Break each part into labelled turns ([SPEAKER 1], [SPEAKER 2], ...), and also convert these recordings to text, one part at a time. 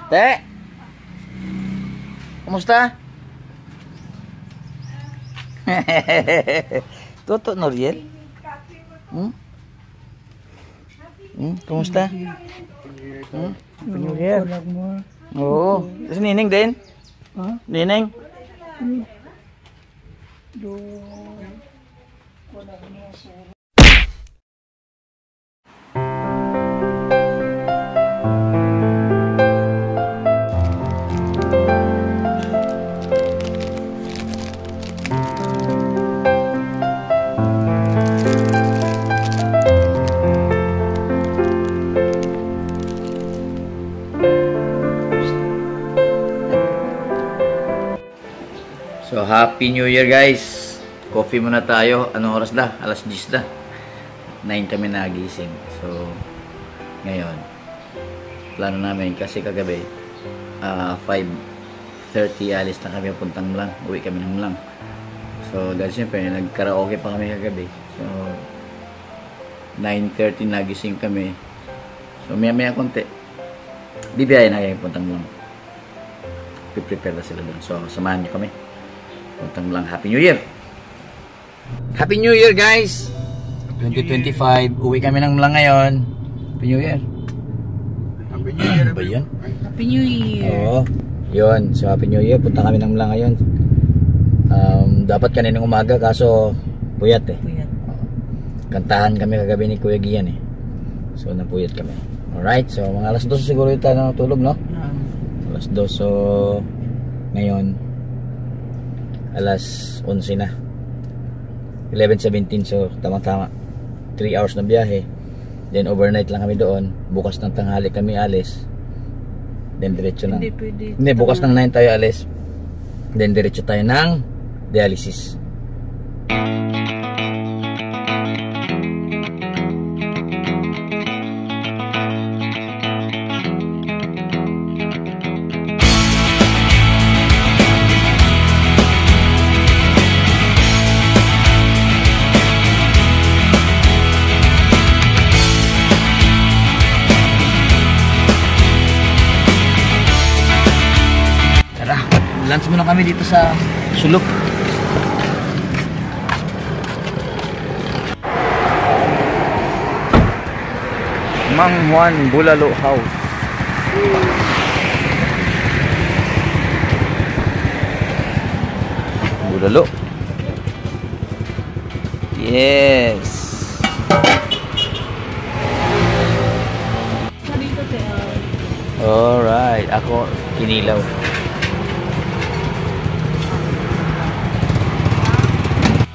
[SPEAKER 1] Te! Kumusta? Toto, Noriel? Kumusta? Happy New Year. Oo. Kasi Nining din? Nining? So, Happy New Year guys! Coffee muna tayo. Anong oras na? Alas 10 na. 9 kami nagising. So, ngayon, plano namin kasi kagabi 5:30 alis na kami puntang Mlang. Uwi kami ng Mlang. So, dahil siyempre, nag-karaoke pa kami kagabi. So, 9:30 nagising kami. So, maya-maya konti. Bibiyahin na kami puntang Mlang. Prepare na sila doon. So, samahan niyo kami. Puntang Mlang. Happy New Year! Happy New Year guys! 2025. Uwi kami ng Mlang ngayon. Happy New Year!
[SPEAKER 2] Happy New Year!
[SPEAKER 1] Ba yun?
[SPEAKER 3] Happy New Year!
[SPEAKER 1] Oo. Yun. So Happy New Year. Punta kami ng Mlang ngayon. Dapat kaninang umaga kaso puyat eh.
[SPEAKER 3] Puyat.
[SPEAKER 1] Kantahan kami kagabi ni Kuya Gian eh. So napuyat kami. Alright. So mga alas 2 siguro yung tayo natulog, no? Alas 2. So ngayon alas 11 na. 11:17. So tama-tama 3 hours na biyahe. Then overnight lang kami doon. Bukas ng tanghali kami alis. Then diretso ng Hindi, bukas ng 9 tayo alis. Then diretso tayo ng dialysis. Lunch muna kami dito sa sulok. Mang Juan Bulalo House. Bulalo. Yes. Alright, ako kinilaw.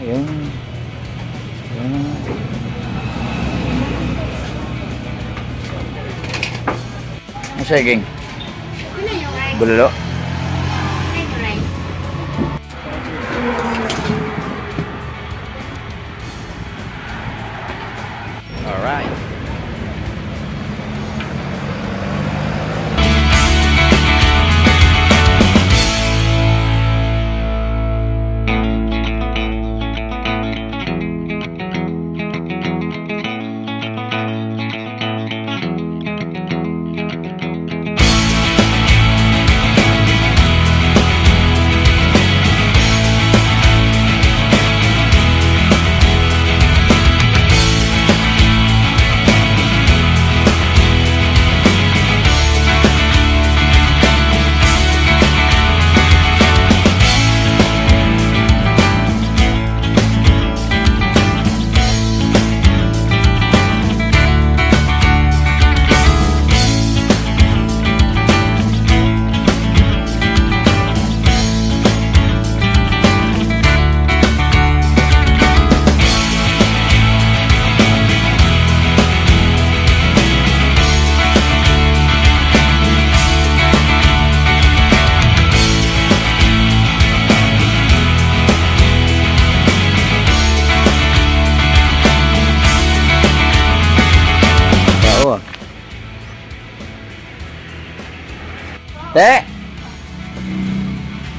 [SPEAKER 1] Ayun. Ayun. Ano siya, Ging? Bulalo? Alright. Te!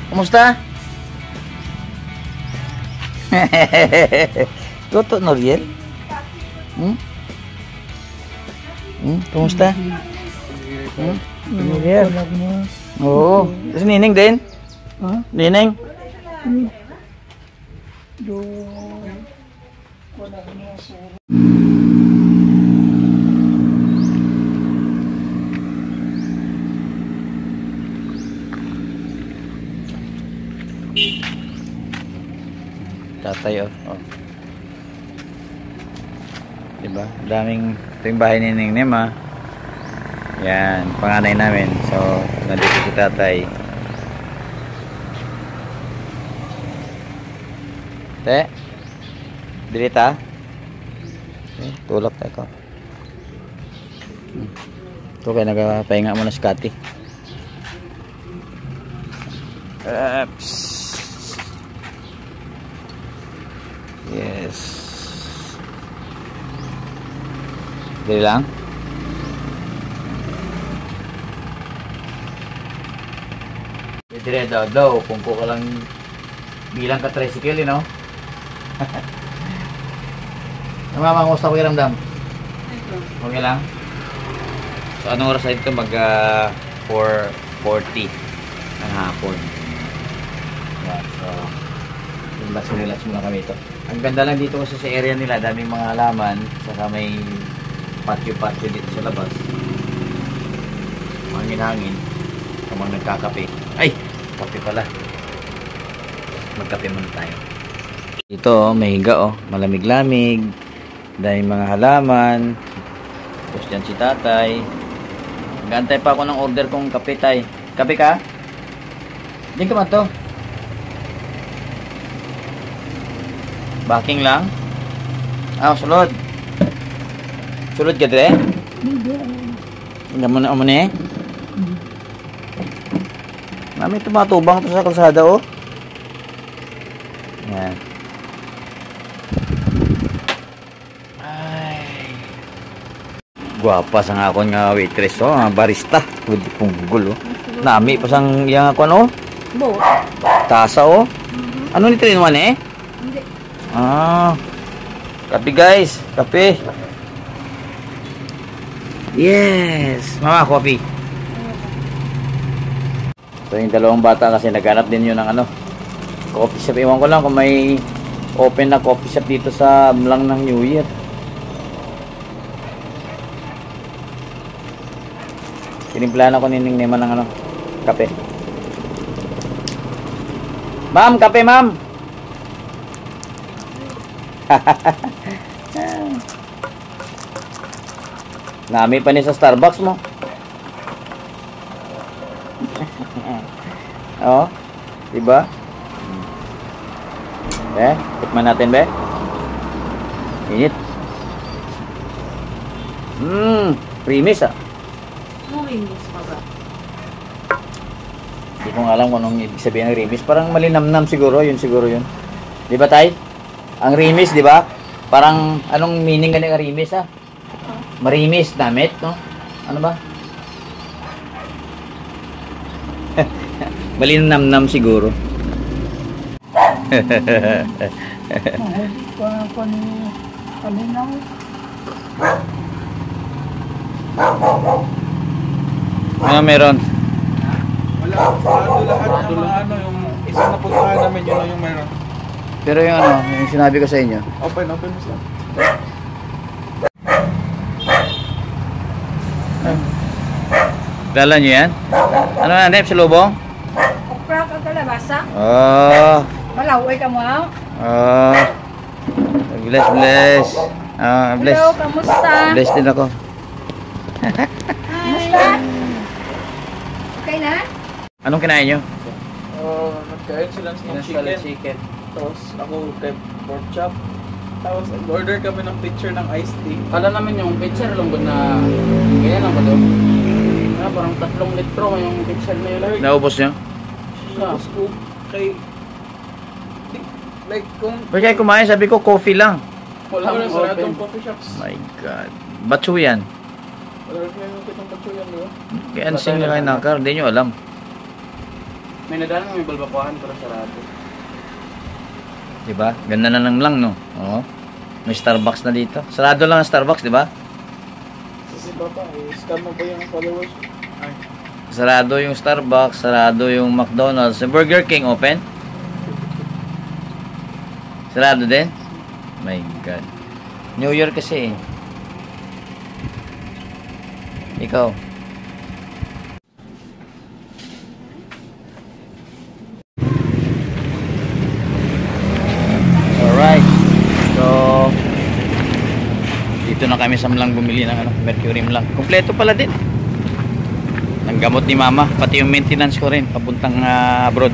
[SPEAKER 1] Kumusta? Toto, Noriel? Kumusta? New Year. Oo. Si Nining din?
[SPEAKER 3] Ha?
[SPEAKER 1] Nining? Tatay, oh. Diba? Daming, ito yung bahay ni Ningning, ha. Yan, panganay namin. So, nandito si tatay. Te, dilita. Tulak tayo ko. Ito kaya nagpahinga muna si Kati. Oops. Yes. Dili lang. Dire daw kung ko ka lang bilang ka tricycle, you know. Mama, kumusta ko iramdam? Okay lang. So anong oras na ito? Mag 4:40 ng hapon. Yeah, so relax muna kami ito. Ang ganda lang dito kasi sa area nila, daming mga halaman, saka may patio dito sa labas. Hangin-hangin. Kamang nagkakape. Ay! Kape pala. Magkape muna tayo. Dito oh, may higa oh. Malamig-lamig. Daming mga halaman. Tapos dyan si tatay. Nag-aantay pa ako ng order kong kape, tay. Kape ka? Diyan ka man to. Backing lang? Ah, sulod. Sulod ka dire? Hindi mo na eh. Nami tumatubang to sa kalsada oh. Yan. Ay. Guwapa sang ako nga waitress oh, barista. Pwede pong gugol oh. Nami pa sang yang ako no?
[SPEAKER 3] Bo.
[SPEAKER 1] Tasa oh. Ano ni 3-in-1 eh?
[SPEAKER 3] Hindi.
[SPEAKER 1] Ah. Kape guys, kape. Yes, mama coffee. So yung dalawang bata kasi naghanap din yun ng ano, coffee shop. Iwan ko lang kung may open na coffee shop dito sa Mlang ng New Year. Tinimplahan ako ni Ningning ng ano, kape. Ma'am, kape ma'am. Nami pa ni sa Starbucks mo. Oh, diba? Tikman natin, be. Init. Premis ah.
[SPEAKER 3] Rimis pa ba?
[SPEAKER 1] Hindi ko nga alam kung anong ibig sabihin ng rimis. Parang malinamnam siguro, yun siguro yun. Di ba tay? Ang rimis, di ba? Parang anong meaning ka ng rimis ah? Marimis, damit, no? Ano ba? Malinamnam siguro. Ano meron?
[SPEAKER 2] Wala, sarado lahat ng mga ano, yung isang napuntahan namin, yun lang yung meron.
[SPEAKER 1] Pero yung ano, yung sinabi ko sa inyo.
[SPEAKER 2] Open mo sila.
[SPEAKER 1] Dala nyo yan? Ano na, Nep? Salubong?
[SPEAKER 3] Okra ka kalabasa?
[SPEAKER 1] Oh.
[SPEAKER 3] Malaway ka mo ha?
[SPEAKER 1] Oh. Bless. Bless.
[SPEAKER 3] Hello, kamusta?
[SPEAKER 1] Bless din ako.
[SPEAKER 3] Kamusta? Okay na?
[SPEAKER 1] Anong kinain nyo?
[SPEAKER 2] Nagkain sila ng chicken. Tapos ako kay pork chop. Tapos order kami ng pitcher ng iced tea.
[SPEAKER 4] Kala namin yung pitcher lang ba na ganyan lang ba doon? Parang 3 litro yung pitcher na yun.
[SPEAKER 1] Naubos nyo?
[SPEAKER 2] Tapos ko kay like kung
[SPEAKER 1] Pag kayo kumain, sabi ko coffee lang.
[SPEAKER 2] wala
[SPEAKER 4] Wala
[SPEAKER 2] na sa
[SPEAKER 4] open.
[SPEAKER 2] atong coffee shops.
[SPEAKER 1] My God. Batso yan.
[SPEAKER 2] Wala rin yung kitang patsuyan, di ba?
[SPEAKER 1] Kaya ansing na kayo nakar. Hindi nyo alam.
[SPEAKER 4] May nadalang may balbakuhan pero sarado.
[SPEAKER 1] Diba? Ganda na lang, no? Oo. May Starbucks na dito. Sarado lang ang Starbucks, diba?
[SPEAKER 2] Kasi baba, scam mo ba yung followers? Ay.
[SPEAKER 1] Sarado yung Starbucks, sarado yung McDonald's. Yung Burger King open? Sarado din? My God. New Year kasi eh. Ikaw. Alright. So, dito na kami sa Mlang bumili ng Mercury Mlang. Kompleto pala din. Ang gamot ni Mama, pati yung maintenance ko rin papuntang abroad.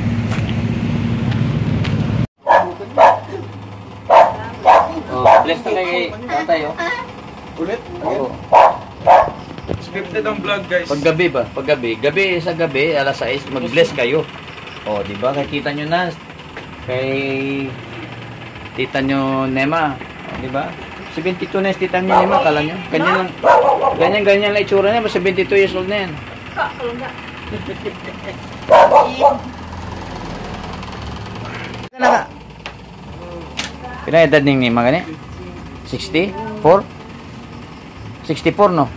[SPEAKER 1] Bless na kay tatay, oh.
[SPEAKER 2] Ulit?
[SPEAKER 1] Oo.
[SPEAKER 2] Scripted ang vlog, guys.
[SPEAKER 1] Paggabi ba? Gabi sa gabi, alas 6, mag-bless kayo. Oh, di ba? Kay kita nyo na. Kay tita nyo Nema. Oh, di ba? 72 na yung tita nyo Nema, kala nyo. Ganyan lang itsura niya. 72 years old na yan. Kailan edad ning Nema gani? 64? 64 no?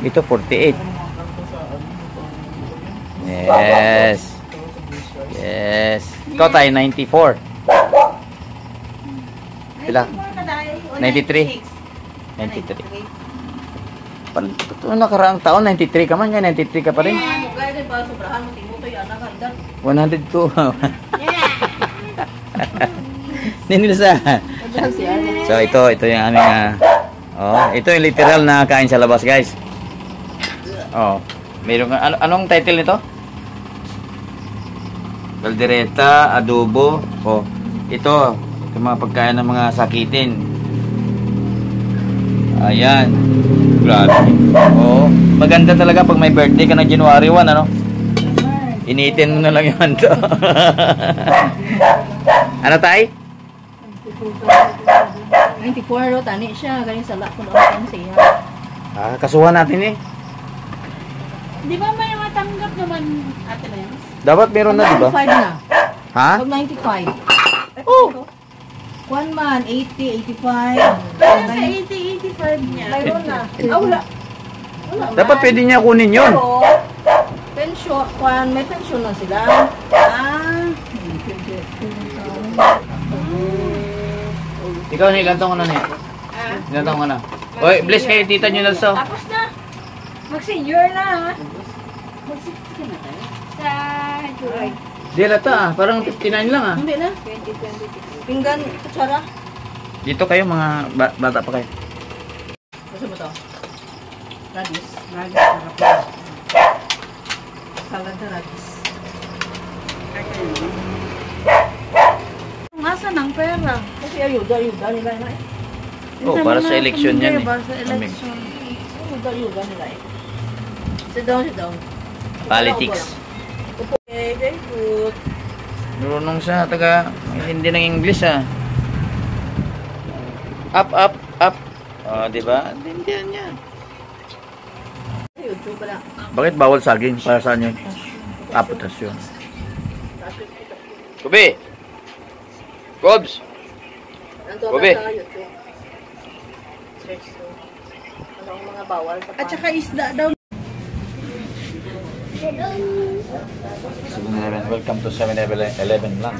[SPEAKER 1] Ito 48. Yes. Yes. Ikaw tayo 94. Pila? 93. 93. Ito nakaraang taon, 93 ka man. 93 ka pa rin. 102. Ninilsa. So ito yung aming ito yung literal na kain sa labas, guys. Oh, meron ka anong title nito? Caldereta, adobo. Oh, ito mga pagkain ng mga sakitin. Ayan. Grabe. Oh, maganda talaga pag may birthday ka na January 1, ano? Initin mo na lang yun to. Ano tay?
[SPEAKER 3] 94 ro tani siya galing sa lako daw siya.
[SPEAKER 1] Kasuhan natin eh.
[SPEAKER 3] Di ba may matanggap naman ate na yun?
[SPEAKER 1] Dapat meron na, di ba?
[SPEAKER 3] 95 na.
[SPEAKER 1] Ha?
[SPEAKER 3] Pag 95. Oh! 1 man, 80, 85. Pero sa 80, 85 niya. Mayroon na. Wala.
[SPEAKER 1] Dapat pwede niya kunin yun.
[SPEAKER 3] Pero, pensyon, may pensyon na sila.
[SPEAKER 1] Ikaw na, ilan taong ka na niya? Ilan taong ka na? Oy, bless kayo, tita nyo Nelso.
[SPEAKER 3] Tapos na. Mag-senior na, ha? Mag-60 ka na tayo? Sa July.
[SPEAKER 1] Di lata parang 59 lang
[SPEAKER 3] Hindi na. 2026. Pinggan, kutsara.
[SPEAKER 1] Dito kayo mga bata pa kayo.
[SPEAKER 3] Gusto mo to? Radis. Radis, sarap. Salad na radis. Masa ng pera? Kasi ayuda nila na eh.
[SPEAKER 1] Oh, para sa election yan eh.
[SPEAKER 3] Para sa election. Ayuda nila eh. Sit down.
[SPEAKER 1] Politics.
[SPEAKER 3] Okay, very good.
[SPEAKER 1] Marunong siya, hindi ng English ah. Up. Oh, di ba? Hindi yan.
[SPEAKER 3] YouTube lang.
[SPEAKER 1] Bakit bawal saging? Para saan yun? Apotasyon. Kubi! Gobs! Gobe.
[SPEAKER 3] Ano ang mga bawal sa
[SPEAKER 2] At saka isda daw.
[SPEAKER 1] 7-Eleven. Welcome to 7-Eleven lang.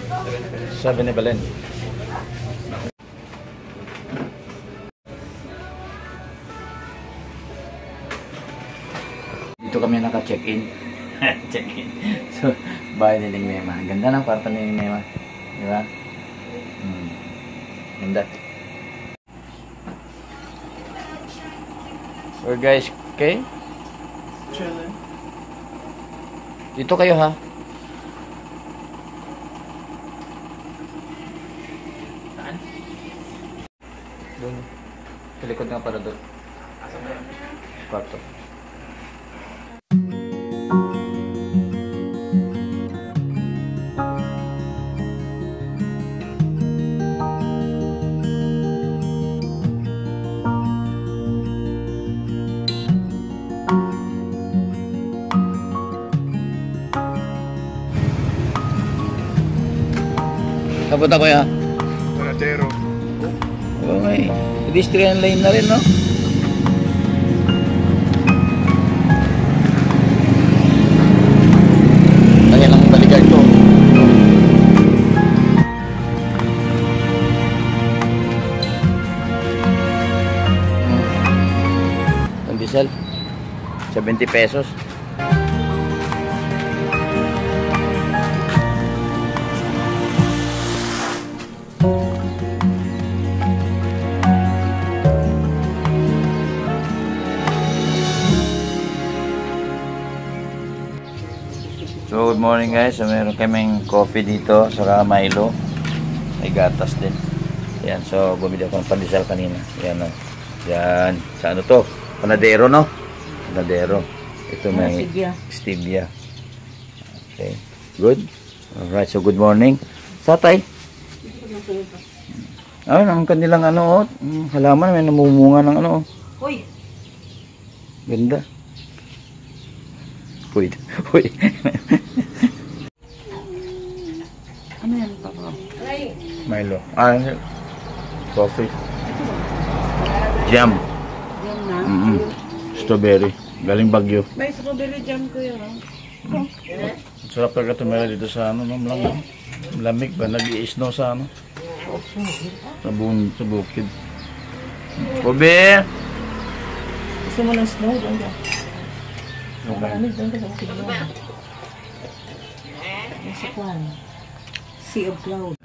[SPEAKER 1] 7-Eleven. Dito kami naka-check-in. Check-in. So, bahay ni Nema. Ganda ng kwarto ni Nema. Di ba? Ganda. So guys, okay?
[SPEAKER 2] Chilling.
[SPEAKER 1] Dito kayo ha.
[SPEAKER 2] Saan?
[SPEAKER 1] Doon. Sa likod nga para doon. Kwarto. Kapunta ko ya.
[SPEAKER 2] Panadero.
[SPEAKER 1] Okay. Pedestrian lane na rin, no? 70 pesos. So good morning guys, so, meron kaming coffee dito, saka Milo, may gatas din. Yan, so bumili ako ng pandesal kanina. Yan o, yan, sa ano to? Panadero no? Panadero. Ito may stevia. Okay, good. Alright, so good morning. Satay. Ayun, ang kanilang ano, halaman, may namumunga ng ano.
[SPEAKER 3] Uy!
[SPEAKER 1] Ganda. Uy, uy.
[SPEAKER 4] Ano yan, Papa?
[SPEAKER 1] Milo. Coffee. Jam.
[SPEAKER 4] Yan na.
[SPEAKER 1] Strawberry. Galing Baguio.
[SPEAKER 3] May strawberry jam ko yun.
[SPEAKER 1] Sarap talaga tumira dito sa ano, no? Lamig ba? Nag-i-snow sa ano? Sa bukid. Kobe!
[SPEAKER 3] Gusto mo ng snow? Doon ka.
[SPEAKER 1] Okay.
[SPEAKER 3] Malamig doon ka sa bukid mo. Nasa kwan. Sea of cloud.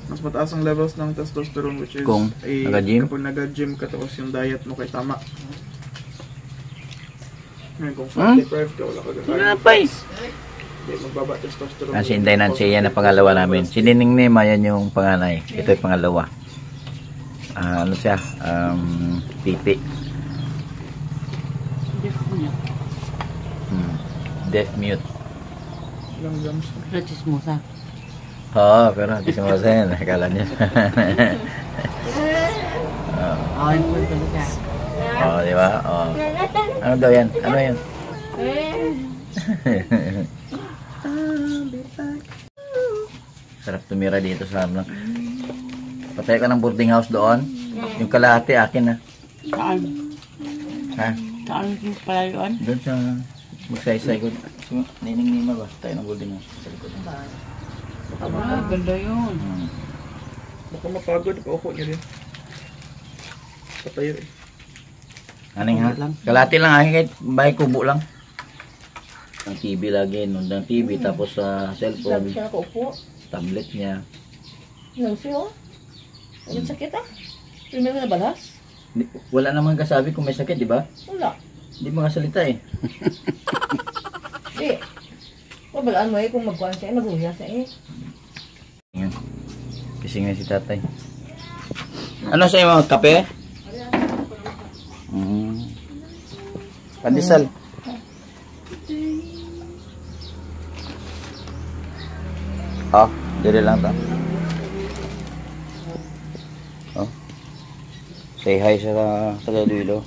[SPEAKER 2] Mas mataas ang levels ng testosterone, which is
[SPEAKER 1] Kung nag-gym?
[SPEAKER 2] kapag nag-gym ka tapos yung diet mo kay tama. Ngayon kung fat deprived ka, wala ka
[SPEAKER 1] Napay!
[SPEAKER 2] hindi magbaba testosterone.
[SPEAKER 1] Kasi Inday Nancy, yan ang pangalawa namin. Si Nining Nema, yan yung panganay. Ito yung pangalawa. Ano siya? Pipi. Deaf mute.
[SPEAKER 2] Ilang grams.
[SPEAKER 4] Chismosa.
[SPEAKER 1] Oo, pero hindi siya masayan. Akala niya.
[SPEAKER 4] Oo, yung talaga.
[SPEAKER 1] Oo, di ba? Oo. Ano daw yan? Ano yan? Sarap tumira dito sa amin. Patay ka ng boarding house doon. Yung kalahati akin na.
[SPEAKER 4] Saan?
[SPEAKER 1] Ha?
[SPEAKER 4] Saan yung pala yun?
[SPEAKER 1] Doon sa magsaysay ko. Nining Nima ba? Tayo ng boarding house. Sa likod.
[SPEAKER 4] Ganda yun.
[SPEAKER 2] Baka mapagod, pauko niya rin. Patayo eh.
[SPEAKER 1] Aning ha? Kalahati lang akin kahit bahay kubo lang. Ang TV lagi. Nundang TV tapos sa cellphone.
[SPEAKER 3] Siya nakaupo.
[SPEAKER 1] Tablet niya.
[SPEAKER 3] Yan siya. Ang sakit ah. Primero na balas?
[SPEAKER 1] Wala naman kasabi kung may sakit, di ba?
[SPEAKER 3] Wala.
[SPEAKER 1] Hindi makasalita eh.
[SPEAKER 3] Eh. Pabalaan mo eh kung magkuhan siya, magluya siya eh.
[SPEAKER 1] Yan. Kising na si tatay. Ano sa iyo, kape? Pandesal. Oh, dire lang to. Oh. Say hi sa Duilo.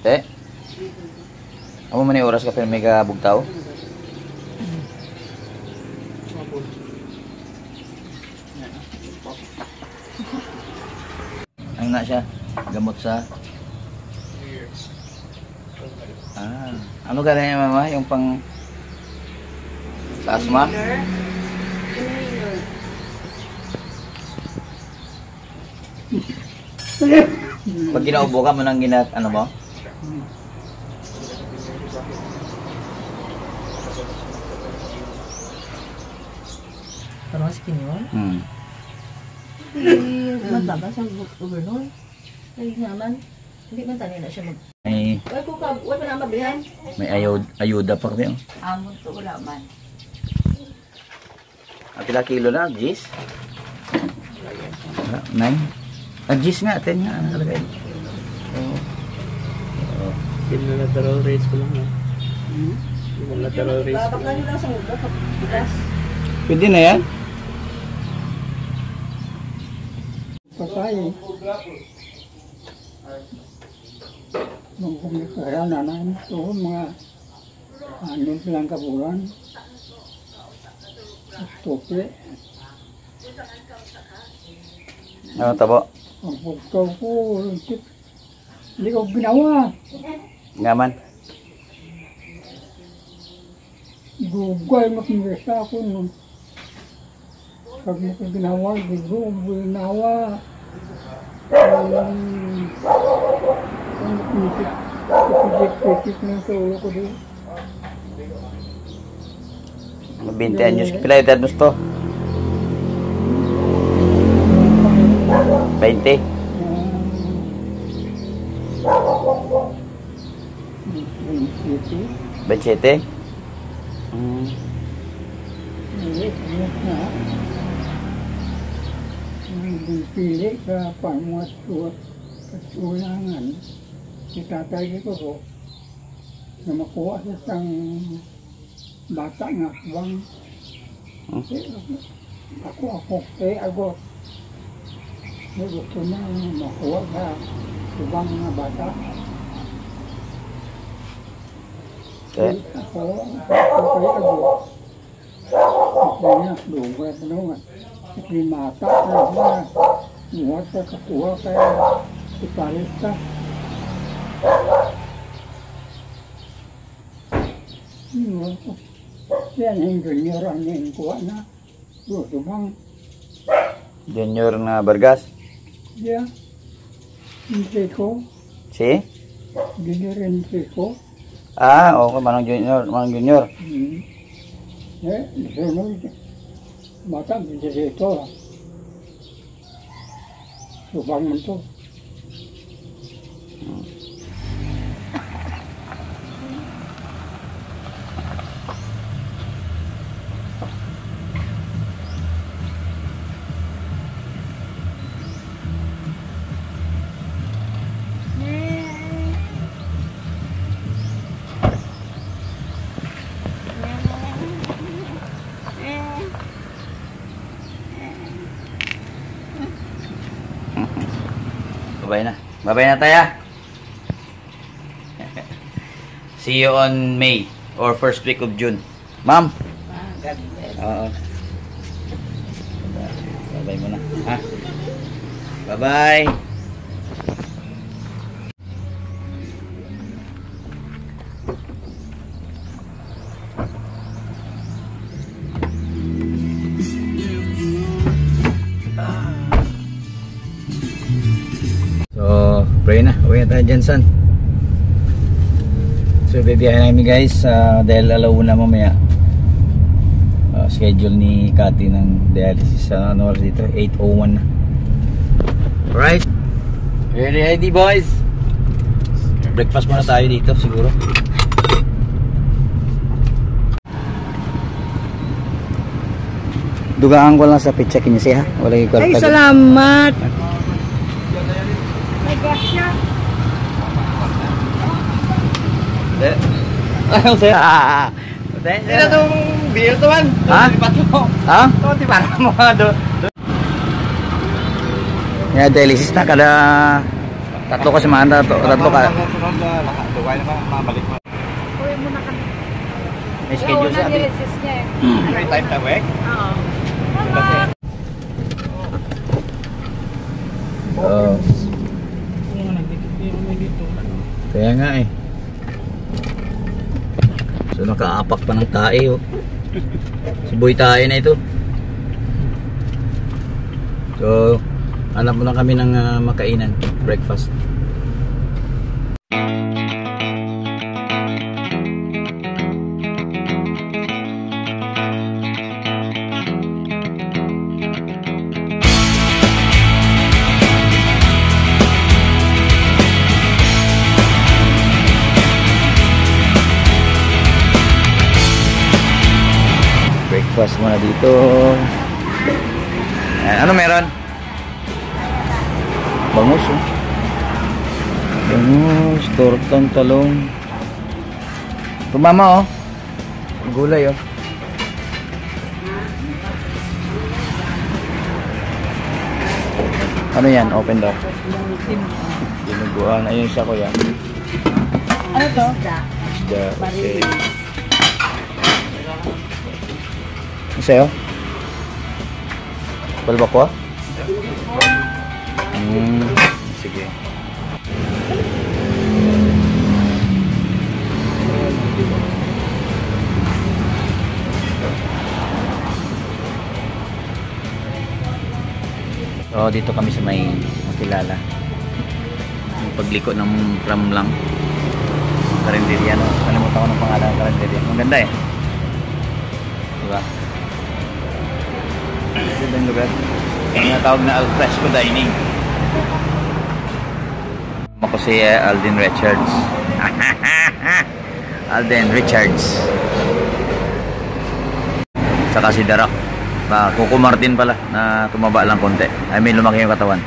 [SPEAKER 1] Te? Amo man yung oras ka pero may kabugtaw? Ang na siya? Gamot sa? Ano ganyan yung mama? Yung pang sa asma? Pag ginaubo ka mo nang ano mo?
[SPEAKER 3] Parang skin yun? Mataba sa overload. Ay naman. Hindi man tanin na siya mag...
[SPEAKER 1] May
[SPEAKER 3] Wala pa na mabihan.
[SPEAKER 1] ayuda pa rin.
[SPEAKER 3] Amon to wala man.
[SPEAKER 1] At ilang kilo na? Gis? 9? Gis nga, 10 nga. Ano talaga yun?
[SPEAKER 2] Lateral raise ko lang ha. Yung lateral raise ko
[SPEAKER 3] Babaklan nyo lang sa ulo kapag bukas.
[SPEAKER 1] Pwede na yan?
[SPEAKER 5] Patay. Nung kumikaya na namin ito, mga anim lang kabulan. Tope.
[SPEAKER 1] Ano tabo?
[SPEAKER 5] Ang pagkaw ko, hindi ko ginawa.
[SPEAKER 1] Ngaman?
[SPEAKER 5] Gugay makimesa ako nun. Pag mo ko ginawa, ginawa. Ang pisik na sa ulo ko din.
[SPEAKER 1] 20 anyos pila edad mo to? 20? 27?
[SPEAKER 5] Pili sa pangmasulangan si tatay ko po na makuha sa isang bata nga bang ako agot gusto na makuha sa ibang mga bata. Ako agot kaya dugay pa naman si mata na muhat sa kakuha kaya ipalit ka. Yan ang junior ang yung kuha na. Gusto bang?
[SPEAKER 1] Junior na Vargas?
[SPEAKER 5] Yeah. Hindi ko.
[SPEAKER 1] Si?
[SPEAKER 5] Junior hindi ko.
[SPEAKER 1] Ah, okay. Manang junior. Manang junior.
[SPEAKER 5] Sunod. Mata, hindi dito. Subang mo ito.
[SPEAKER 1] Babay na. Babay na tayo. See you on May or first week of June. Ma'am. Oo. Babay muna. Ha? Bye-bye. Pray na, uwi na tayo dyan, son. So bibiyahin namin guys dahil alauna mamaya schedule ni Cathy ng dialysis. Ano oras dito? 8:01 na. Alright, ready boys? Breakfast muna tayo dito siguro. Dugaan ko lang sa pizza kinyasi ha. Wala yung
[SPEAKER 3] Ay, salamat.
[SPEAKER 1] Ano sa'yo? Sino itong beer to man? Ha? Ha? Ito, di ba mga yeah, dialysis na kada tatlo ka samahan, tatlo ka.
[SPEAKER 2] Duway na ba? Mabalik mo.
[SPEAKER 3] Uwi mo na kami.
[SPEAKER 1] May schedule siya.
[SPEAKER 2] May time na week?
[SPEAKER 3] Oo.
[SPEAKER 1] Kaya nga eh. So nakaapak pa ng tae oh. Suboy tae na ito. So hanap muna kami ng makainan, breakfast. Breakfast muna dito. Ayan, ano meron? Bangus oh. Bangus, tortang talong. Tumama oh. Gulay oh. Ano yan? Open daw. Dinuguan. Ayun siya ko yan.
[SPEAKER 3] Ano to?
[SPEAKER 1] Okay. Sa'yo? Balbakwa? Sige. So, dito kami sa may makilala. pagliko ng tram lang. Karinderya, no? Kalimutan ko ng pangalan ng karinderya. Ang ganda eh. Diba? Ganda yung lugar. Yung tawag na al fresco dining. Ako si Alden Richards. Alden Richards. Saka si Darak. Coco Martin pala na tumaba lang konti. I mean lumaki yung katawan.